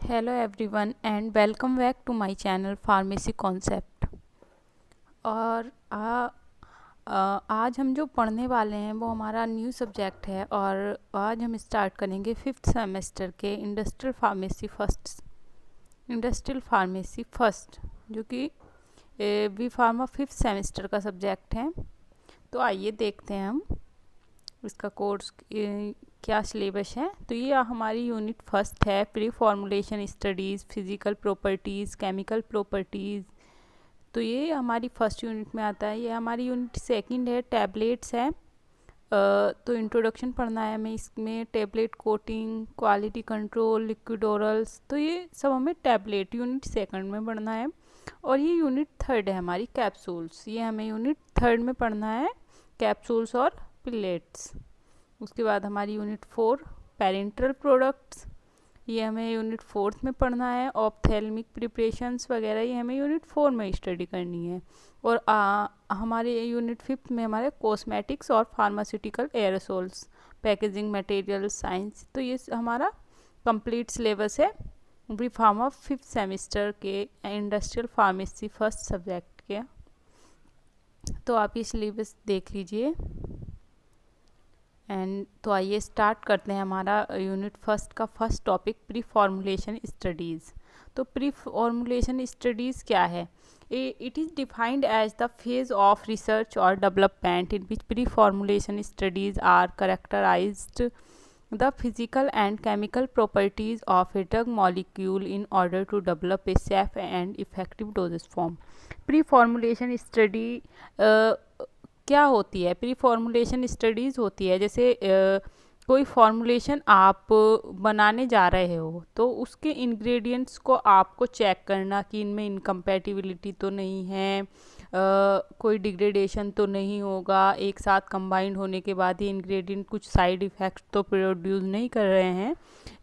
Hello everyone and welcome back to my channel pharmacy concept. और आज हम जो पढ़ने वाले हैं वो हमारा न्यू सब्जेक्ट है और आज हम स्टार्ट करेंगे 5th सेमेस्टर के इंडस्ट्रियल फार्मेसी फर्स्ट जो कि बी फार्मा 5th सेमेस्टर का सब्जेक्ट है। तो आइए देखते हैं हम इसका कोर्स क्या सिलेबस है। तो ये हमारी यूनिट फर्स्ट है, pre formulation studies, physical properties, chemical properties. तो ये हमारी फर्स्ट यूनिट में आता है। ये हमारी यूनिट सेकंड है, टैबलेट्स है। तो इंट्रोडक्शन पढ़ना है हमें इसमें, tablet coating, quality control, liquid orals. तो ये सब हमें टैबलेट यूनिट सेकंड में पढ़ना है। और ये यूनिट थर्ड है हमारी, कैप्सूल्स। ये हमें यूनिट थर्ड में पढ़ना है, कैप्सूल्स और पिलेट्स। उसके बाद हमारी यूनिट 4 पेरेंटल प्रोडक्ट्स, ये हमें यूनिट 4th में पढ़ना है। ऑप्थेल्मिक प्रिपरेशंस वगैरह ये हमें यूनिट 4 में स्टडी करनी है। और हमारे यूनिट 5th में हमारे कॉस्मेटिक्स और फार्मास्यूटिकल एयरोसोल्स, पैकेजिंग मटेरियल साइंस। तो ये हमारा कंप्लीट सिलेबस है बी फार्मा 5th सेमेस्टर के इंडस्ट्रियल फार्मेसी फर्स्ट सब्जेक्ट के। तो आप ये सिलेबस देख लीजिए। एंड तो आइए स्टार्ट करते हैं हमारा यूनिट फर्स्ट का first topic, preformulation studies. तो प्री फॉर्मुलेशन स्टडीज़ क्या है? It is defined as the phase of research और development in which preformulation studies are characterized the physical and chemical properties of a drug molecule in order to develop a safe and effective dosage form. Pre-formulation study क्या होती है? Pre formulation studies होती है जैसे कोई formulation आप बनाने जा रहे हो तो उसके इंग्रेडिएंट्स को आपको चेक करना कि इनमें इनकम्पैटिबिलिटी तो नहीं है, कोई डिग्रेडेशन तो नहीं होगा, एक साथ कंबाइंड होने के बाद ये इंग्रेडिएंट कुछ साइड इफ़ेक्ट तो प्रोड्यूस नहीं कर रहे हैं,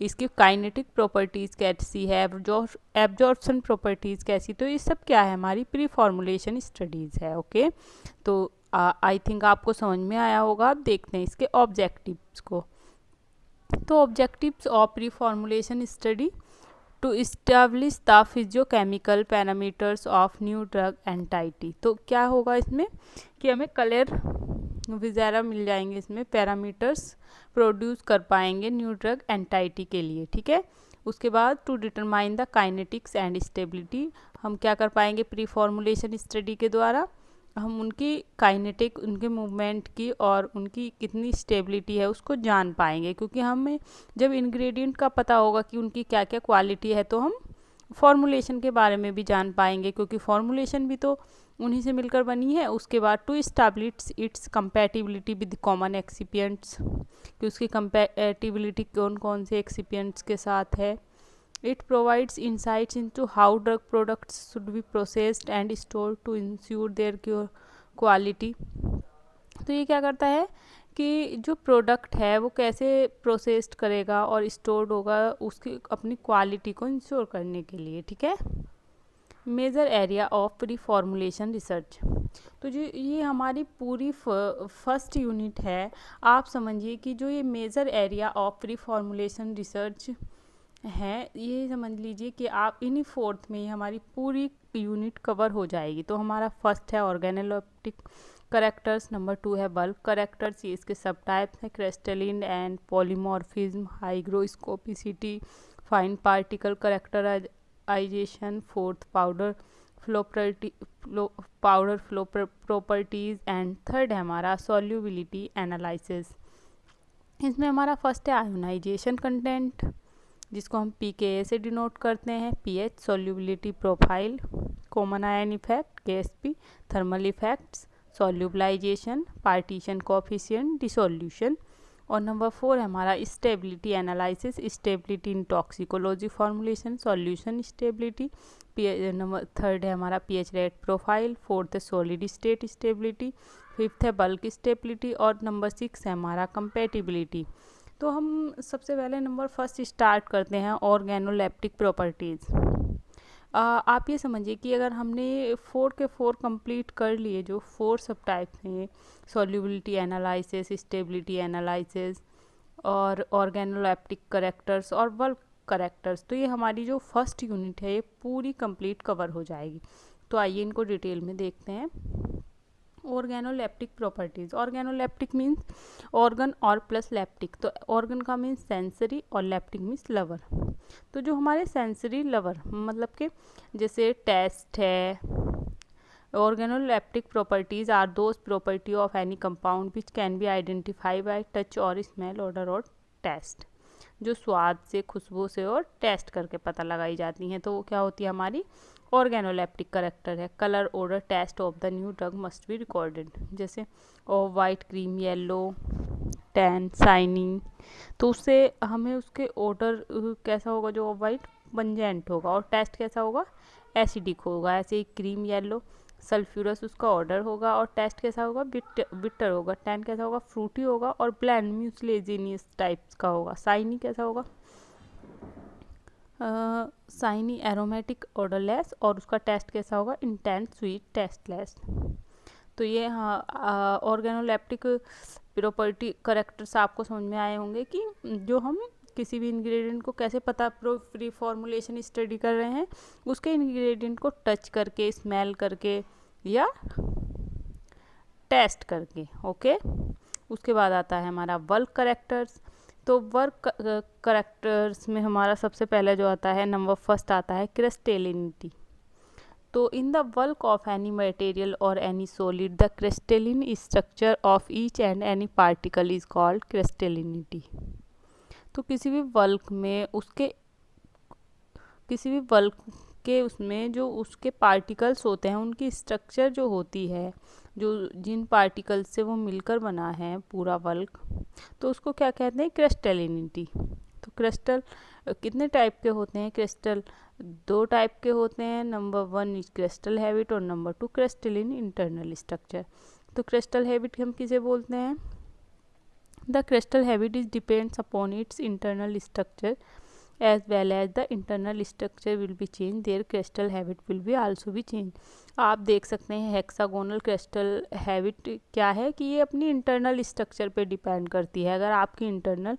इसकी काइनेटिक प्रॉपर्टीज़ कैसी है, एब्जॉर्प्शन प्रॉपर्टीज़ कैसी। तो ये सब क्या है? हमारी प्री फॉर्मुलेशन स्टडीज़ है। ओके, तो आई थिंक आपको समझ में आया होगा। अब देखते हैं इसके ऑब्जेक्टिव्स को। तो objectives of preformulation study to establish the physicochemical parameters of new drug entity. तो क्या होगा इसमें कि हमें कलर वगैरह मिल जाएंगे, इसमें पैरामीटर्स प्रोड्यूस कर पाएंगे न्यू ड्रग एंटाइटी के लिए। ठीक है, उसके बाद to determine the kinetics and stability, हम क्या कर पाएंगे प्री फॉर्मुलेशन स्टडी के द्वारा? हम उनकी काइनेटिक, उनके मूवमेंट की और उनकी कितनी स्टेबिलिटी है उसको जान पाएंगे, क्योंकि हमें जब इंग्रेडिएंट का पता होगा कि उनकी क्या क्या क्वालिटी है तो हम फॉर्मुलेशन के बारे में भी जान पाएंगे, क्योंकि फॉर्मुलेशन भी तो उन्हीं से मिलकर बनी है। उसके बाद to establish its compatibility with common excipients, कि उसकी कंपैटिबिलिटी कौन कौन से एक्सिपिएंट्स के साथ है। It provides insights into how drug products should be processed and stored to ensure their quality. तो ये क्या करता है कि जो प्रोडक्ट है वो कैसे प्रोसेस्ड करेगा और स्टोर्ड होगा उसकी अपनी क्वालिटी को इंश्योर करने के लिए। ठीक है, major area of preformulation research. तो जो ये हमारी पूरी फर्स्ट यूनिट है, आप समझिए कि जो ये major area of preformulation research है, ये समझ लीजिए कि आप इन्हीं 4th में ही हमारी पूरी यूनिट कवर हो जाएगी। तो हमारा फर्स्ट है ऑर्गेनोलेप्टिक करेक्टर्स, नंबर 2 है बल्क करेक्टर्स, ये इसके सब टाइप्स हैं, crystalline and polymorphism, hygroscopicity, fine particle characterization, 4th powder flow properties and third है हमारा सॉल्युबिलिटी एनालिसिस। इसमें हमारा फर्स्ट है आयोनाइजेशन कंटेंट, जिसको हम pKa से डिनोट करते हैं, pH, solubility profile, common ion effect KSP, thermal effects, solubilization, partition coefficient, dissolution. और नंबर 4 है हमारा stability analysis, stability in toxicology formulation, solution stability. Number 3 है हमारा pH रेट प्रोफाइल, 4th है सॉलिड स्टेट स्टेबिलिटी, 5th है bulk stability और number 6 है हमारा कंपैटिबिलिटी। तो हम सबसे पहले नंबर फर्स्ट स्टार्ट करते हैं ऑर्गेनोलेप्टिक प्रॉपर्टीज़। आप ये समझिए कि अगर हमने 4 के 4 कंप्लीट कर लिए, जो 4 सब टाइप्स हैं, सॉल्युबिलिटी एनालिसिस, स्टेबिलिटी एनालिसिस और ऑर्गेनोलेप्टिक करेक्टर्स और बल्क करेक्टर्स। तो ये हमारी जो फर्स्ट यूनिट है ये पूरी कंप्लीट कवर हो जाएगी। तो आइए इनको डिटेल में देखते हैं। Organoleptic properties. Organoleptic means organ और प्लस लेप्टिक। तो ऑर्गन का मीन्स सेंसरी और लेप्टिक मीन्स लवर। तो जो हमारे सेंसरी लवर मतलब कि जैसे टेस्ट है, organoleptic properties are those property of any compound which can be identified by touch or smell, odor और taste, जो स्वाद से, खुशबू से और टेस्ट करके पता लगाई जाती हैं। तो वो क्या होती है हमारी ऑर्गेनोलेप्टिक करेक्टर है। Colour, odour, taste of the new drug must be recorded, जैसे off white, cream, yellow, tan, shining. तो उससे हमें उसके ऑर्डर कैसा होगा, जो ऑफ वाइट पंजेंट होगा, और टेस्ट कैसा होगा, एसिडिक होगा। ऐसे ही क्रीम येलो, सल्फ्यूरस उसका ऑर्डर होगा, और टेस्ट कैसा होगा, बिटर होगा। टैन कैसा होगा, फ्रूटी होगा, और ब्लैंड म्यूसलेजिनियस टाइप्स का होगा। शाइनी कैसा होगा, शाइनी एरोमेटिक, ऑर्डरलेस, और उसका टेस्ट कैसा होगा, इंटेंस, स्वीट, टेस्टलेस। तो ये हाँ ऑर्गेनोलेप्टिक प्रॉपर्टी करेक्टर्स आपको समझ में आए होंगे कि जो हम किसी भी इंग्रेडिएंट को कैसे पता प्री फॉर्मुलेशन स्टडी कर रहे हैं, उसके इंग्रेडिएंट को टच करके, स्मेल करके या टेस्ट करके। ओके, उसके बाद आता है हमारा वर्क करेक्टर्स। तो वर्क करेक्टर्स में हमारा सबसे पहले जो आता है, नंबर फर्स्ट आता है क्रिस्टलिनिटी। तो in the work of any material और any solid the crystalline structure of each and any particle is called crystallinity. तो किसी भी बल्क में उसमें जो उसके पार्टिकल्स होते हैं, उनकी स्ट्रक्चर जो होती है, जो जिन पार्टिकल्स से वो मिलकर बना है पूरा बल्क, तो उसको क्या कहते हैं, क्रिस्टलिनिटी। तो क्रिस्टल कितने टाइप के होते हैं, क्रिस्टल 2 टाइप के होते हैं। नंबर 1 इज क्रिस्टल हैबिट और नंबर 2 क्रिस्टलिन इंटरनल स्ट्रक्चर। तो क्रिस्टल हैबिट हम किसे बोलते हैं, the crystal habit is depends upon its internal structure as well as the internal structure will be changed, their crystal habit will be also be changed। आप देख सकते हैं hexagonal crystal habit क्या है कि ये अपनी इंटरनल स्ट्रक्चर पे डिपेंड करती है। अगर आपकी इंटरनल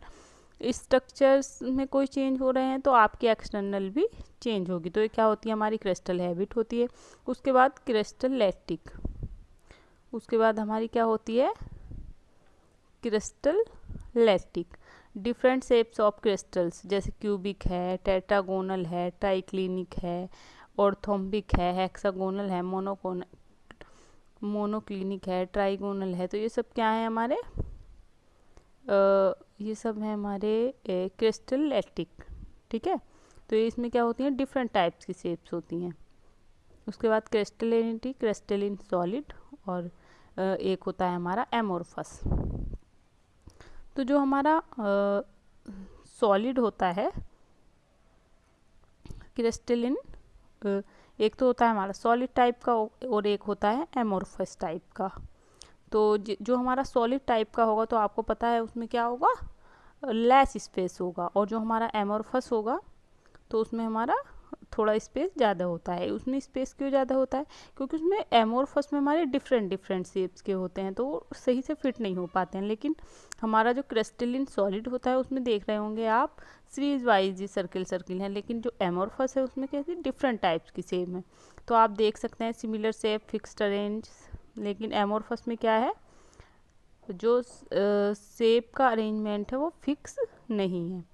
स्ट्रक्चर्स में कोई चेंज हो रहे हैं तो आपकी एक्सटर्नल भी चेंज होगी। तो ये क्या होती है, हमारी क्रिस्टल हैबिट होती है। उसके बाद क्रिस्टल लैक्टिक, उसके बाद हमारी क्या होती है, crystal lactic. Different shapes of crystals, जैसे क्यूबिक है, टेट्रागोनल है, ट्राइक्लिनिक है, ऑर्थोम्बिक है, हेक्सागोनल है, मोनोक्लिनिक है, ट्राइगोनल है। तो ये सब क्या है हमारे, ये सब है हमारे क्रिस्टल लैक्टिक। ठीक है, तो ये इसमें क्या होती हैं, डिफरेंट टाइप्स की शेप्स होती हैं। उसके बाद क्रिस्टलिनिटी, क्रिस्टलिन सॉलिड, और एक होता है हमारा एमोर्फस। तो जो हमारा सॉलिड होता है क्रिस्टलिन, एक तो होता है हमारा सॉलिड टाइप का और एक होता है एमोर्फस टाइप का। तो जो हमारा सॉलिड टाइप का होगा तो आपको पता है उसमें क्या होगा, लेस स्पेस होगा, और जो हमारा एमोर्फस होगा तो उसमें हमारा थोड़ा स्पेस ज़्यादा होता है। उसमें स्पेस क्यों ज़्यादा होता है, क्योंकि उसमें एमोर्फस में हमारे डिफरेंट शेप्स के होते हैं, तो वो सही से फिट नहीं हो पाते हैं। लेकिन हमारा जो क्रिस्टलिन सॉलिड होता है उसमें देख रहे होंगे आप सीरीज वाइज सर्किल है, लेकिन जो एमोर्फस है उसमें कैसी डिफरेंट टाइप्स की शेप है। तो आप देख सकते हैं सिमिलर शेप, फिक्स्ड अरेंज, लेकिन एमोर्फस में क्या है, जो शेप का अरेंजमेंट है वो फिक्स नहीं है।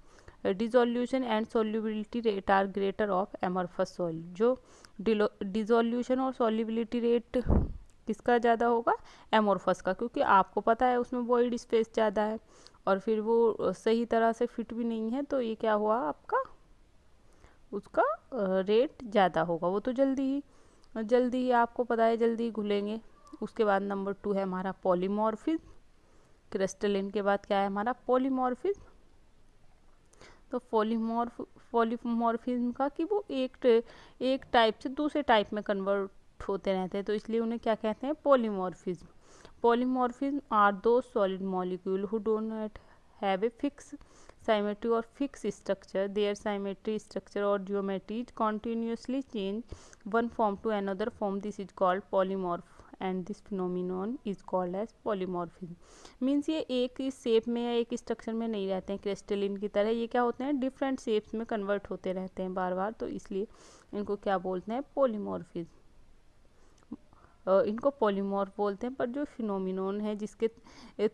Dissolution and solubility rate are greater of amorphous solid. जो डिसोल्यूशन और सोल्यूबिलिटी रेट किसका ज़्यादा होगा, एमोर्फस का, क्योंकि आपको पता है उसमें वॉइड स्पेस ज़्यादा है और फिर वो सही तरह से फिट भी नहीं है। तो ये क्या हुआ आपका, उसका रेट ज़्यादा होगा, वो तो जल्दी ही आपको पता है जल्दी ही घुलेंगे। उसके बाद नंबर 2 है हमारा पॉलीमॉर्फिज्म। क्रिस्टलिन के बाद क्या है हमारा पॉलीमॉर्फिज्म। तो पॉलीमॉर्फिज्म का कि वो एक टाइप से दूसरे टाइप में कन्वर्ट होते रहते हैं, तो इसलिए उन्हें क्या कहते हैं, पॉलीमॉर्फिज्म। पॉलीमॉर्फिज्म आर दो solid molecule who do not have a fix symmetry or fixed structure, their symmetry, structure or geometry continuously change one form to another form, this is called polymorph and this phenomenon is called as polymorphism. Means ये एक ही shape में या एक structure में नहीं रहते हैं crystalline की तरह, ये क्या होते हैं डिफरेंट शेप्स में कन्वर्ट होते रहते हैं बार बार, तो इसलिए इनको क्या बोलते हैं पॉलीमॉर्फिज्म। इनको पॉलीमॉर्फ बोलते हैं, पर जो फिनोमिनॉन है जिसके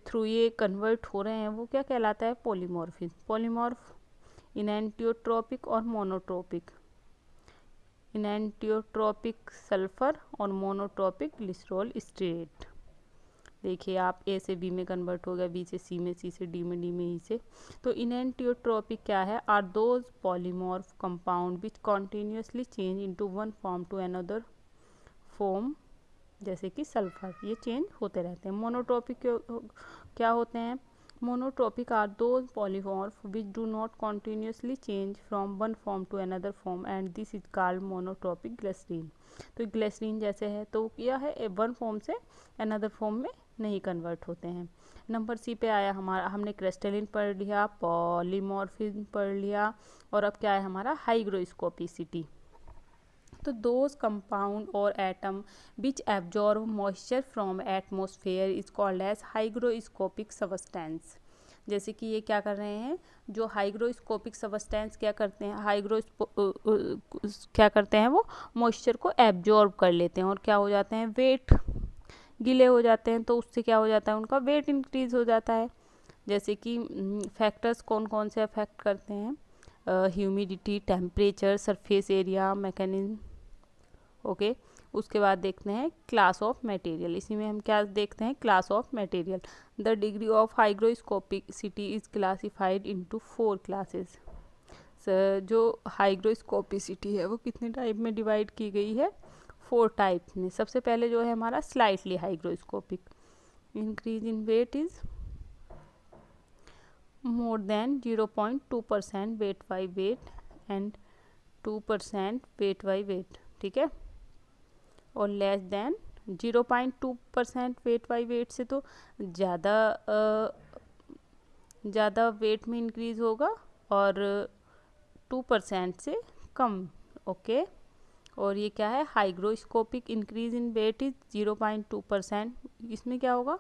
थ्रू ये कन्वर्ट हो रहे हैं वो क्या कहलाता है पॉलीमॉर्फिज्म। पॉलीमॉर्फ इनैंटियोट्रॉपिक और मोनोट्रॉपिक, इनैंटियोट्रॉपिक सल्फर और मोनोट्रॉपिक ग्लिसरॉल स्ट्रेट। देखिए आप ए से बी में कन्वर्ट हो गया, बी से सी में, सी से डी में, डी में ई से। तो इनैंटियोट्रॉपिक क्या है, are those polymorph compound which continuously change into one form to another form, जैसे कि सल्फर, ये चेंज होते रहते हैं। मोनोट्रॉपिक क्या होते हैं, monotropic are those polymorph which do not continuously change from one form to another form and this is called monotropic glycerine. तो ग्लिसरीन जैसे है तो क्या है वन फॉर्म से अनदर फॉर्म में नहीं कन्वर्ट होते हैं। नंबर सी पे आया हमारा, हमने क्रिस्टलिन पढ़ लिया, पॉलीमॉर्फिज्म पढ़ लिया, और अब क्या है हमारा हाइग्रोस्कोपिसिटी। तो दोज कंपाउंड और atom which absorb moisture from atmosphere is called as hygroscopic substance. जैसे कि ये क्या कर रहे हैं, जो हाइग्रोस्कोपिक सबस्टेंस क्या करते हैं, क्या करते हैं वो मॉइस्चर को एब्जॉर्ब कर लेते हैं और क्या हो जाते हैं वेट, गीले हो जाते हैं, तो उससे क्या हो जाता है उनका वेट इंक्रीज हो जाता है। जैसे कि फैक्टर्स कौन कौन से अफेक्ट करते हैं, humidity, temperature, surface area, mechanism. Okay उसके बाद देखते हैं क्लास ऑफ मटेरियल। इसी में हम क्या देखते हैं, class of material. The degree of hygroscopicity is classified into 4 classes. जो हाइग्रोस्कोपिसिटी है वो कितने टाइप में डिवाइड की गई है, 4 टाइप में। सबसे पहले जो है हमारा slightly hygroscopic, increase in weight is more than 0.2% weight by weight and 2% weight by weight, ठीक है, और less than 0.2% wait by wait से तो ज़्यादा वेट में इंक्रीज़ होगा और 2% से कम। ओके और ये क्या है hygroscopic, increase in weight is 0.2%। इसमें क्या होगा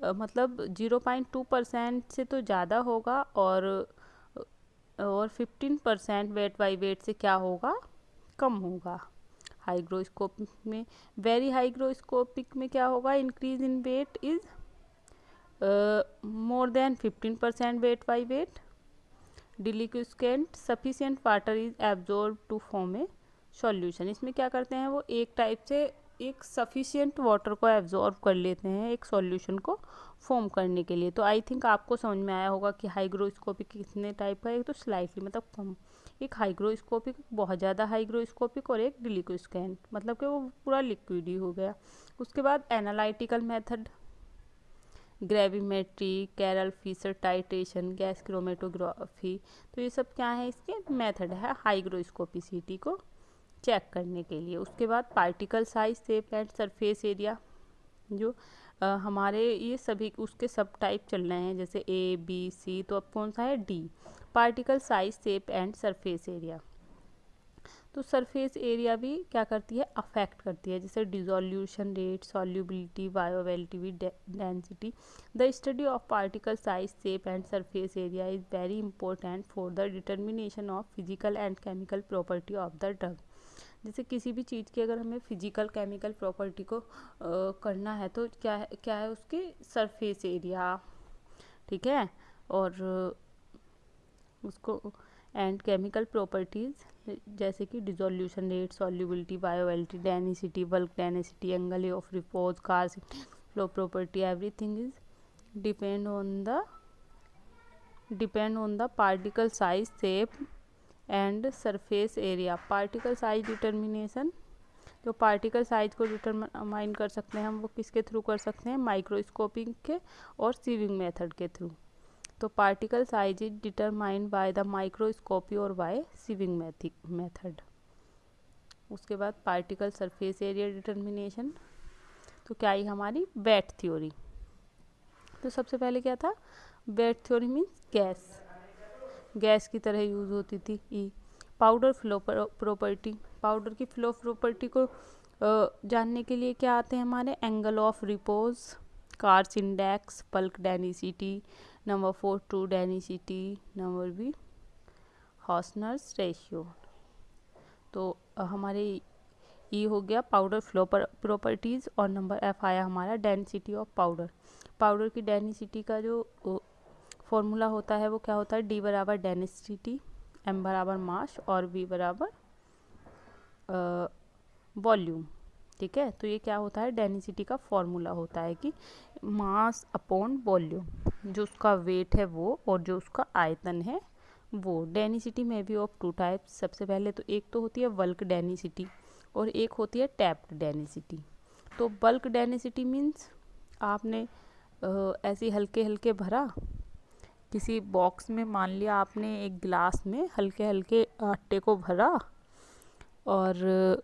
मतलब 0.2% से तो ज़्यादा होगा और 15% वेट बाई वेट से क्या होगा कम होगा। हाइग्रोस्कोपिक में, वेरी हाइग्रोस्कोपिक में क्या होगा, increase in weight is more than 15% weight by weight. Deliquescent sufficient water is absorb to form a solution. इसमें क्या करते हैं वो एक टाइप से एक सफिशिएंट वाटर को एब्जॉर्ब कर लेते हैं एक सॉल्यूशन को फॉर्म करने के लिए। तो आई थिंक आपको समझ में आया होगा कि हाइग्रोस्कोपिक कितने टाइप का है, एक तो स्लाइटली मतलब कम, एक हाइग्रोस्कोपिक बहुत ज़्यादा हाइग्रोस्कोपिक, और एक डिलिक्विस्केंट मतलब कि वो पूरा लिक्विड ही हो गया। उसके बाद analytical method, gravimetry, Karl Fischer titration, gas chromatography, तो ये सब क्या है इसके मेथड है हाइग्रोस्कोपिसिटी को चेक करने के लिए। उसके बाद particle size, shape and surface area, जो हमारे ये सभी उसके सब टाइप चल रहे हैं, जैसे ए बी सी, तो अब कौन सा है D, particle size, shape and surface area. तो सरफेस एरिया भी क्या करती है अफेक्ट करती है, जैसे dissolution rate, solubility, bioavailability, density. The study of particle size, shape and surface area is very important for the determination of physical and chemical property of the drug. जैसे किसी भी चीज़ की अगर हमें फिजिकल केमिकल प्रॉपर्टी को करना है तो क्या है उसकी सरफेस एरिया, ठीक है, और उसको एंड केमिकल प्रॉपर्टीज़ जैसे कि dissolution rate, solubility, bioavailability, density, bulk density, angle of repose, cars flow property, everything is depend on the particle size, shape and surface area. Particle size determination, जो particle size को determine कर सकते हैं हम वो किसके थ्रू कर सकते हैं, माइक्रोस्कोपिक के और सीविंग मेथड के थ्रू। तो particle size is determined by the microscopy और बाय सीविंग मेथड। उसके बाद पार्टिकल सरफेस एरिया डिटर्मिनेशन, तो क्या ही हमारी वेट थ्योरी। तो सबसे पहले क्या था, वेट थ्योरी मीन्स गैस की तरह यूज होती थी। E powder flow property, powder की फ्लो प्रॉपर्टी को जानने के लिए क्या आते हैं हमारे, angle of repose, Carr's index, bulk density, number 4 true density, number B Hausner's ratio. तो हमारे ये हो गया पाउडर फ्लो प्रॉपर्टीज़, और नंबर एफ आया हमारा डेंसिटी ऑफ पाउडर। पाउडर की डेंसिटी का जो फॉर्मूला होता है वो क्या होता है, डी बराबर डेंसिटी, एम बराबर मास, और वी बराबर वॉल्यूम। ठीक है, तो ये क्या होता है, डेंसिटी का फॉर्मूला होता है कि मास अपॉन वॉल्यूम, जो उसका वेट है वो और जो उसका आयतन है वो। डेंसिटी में भी ऑफ टू टाइप्स, सबसे पहले तो एक तो होती है बल्क डेंसिटी और एक होती है टैप्ड डेंसिटी। तो बल्क डेंसिटी मीन्स आपने ऐसे हल्के हल्के भरा किसी बॉक्स में, मान लिया आपने एक गिलास में हल्के हल्के आटे को भरा और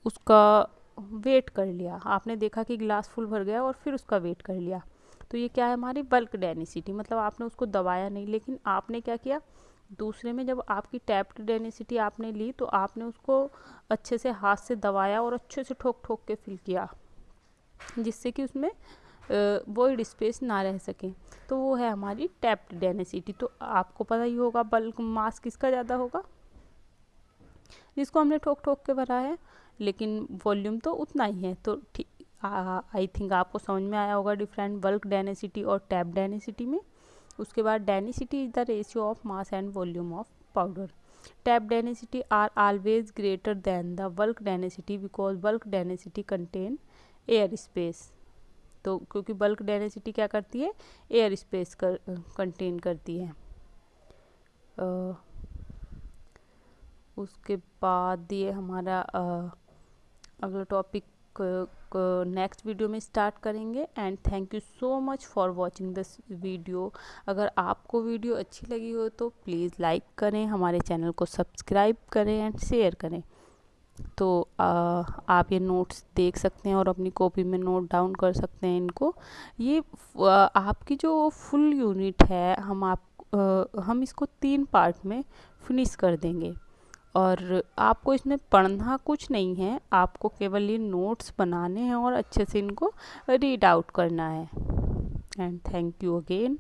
उसका वेट कर लिया, आपने देखा कि गिलास फुल भर गया और फिर उसका वेट कर लिया, तो ये क्या है हमारी बल्क डेंसिटी। मतलब आपने उसको दबाया नहीं, लेकिन आपने क्या किया, दूसरे में जब आपकी टैप्ड डेंसिटी आपने ली तो आपने उसको अच्छे से हाथ से दबाया और अच्छे से ठोक ठोक के फिल किया, जिससे कि उसमें वॉइड स्पेस ना रह सके, तो वो है हमारी टैप्ड डेंसिटी। तो आपको पता ही होगा बल्क मास किसका ज़्यादा होगा, जिसको हमने ठोक ठोक के भरा है, लेकिन वॉल्यूम तो उतना ही है। तो आई थिंक आपको समझ में आया होगा डिफरेंट बल्क डेंसिटी और टैप डेंसिटी में। उसके बाद density is the ratio of mass and volume of powder. Tap density are always greater than the bulk density because bulk density contain air space. तो क्योंकि बल्क डेंसिटी क्या करती है, air space contain करती है। उसके बाद ये हमारा अगला टॉपिक नेक्स्ट वीडियो में स्टार्ट करेंगे। And thank you so much for watching this video. अगर आपको वीडियो अच्छी लगी हो तो प्लीज़ लाइक करें, हमारे चैनल को सब्सक्राइब करें एंड शेयर करें। तो आप ये नोट्स देख सकते हैं और अपनी कॉपी में नोट डाउन कर सकते हैं इनको। ये आपकी जो फुल यूनिट है हम इसको 3 पार्ट में फिनिश कर देंगे, और आपको इसमें पढ़ना कुछ नहीं है, आपको केवल ये नोट्स बनाने हैं और अच्छे से इनको रीड आउट करना है। And thank you again.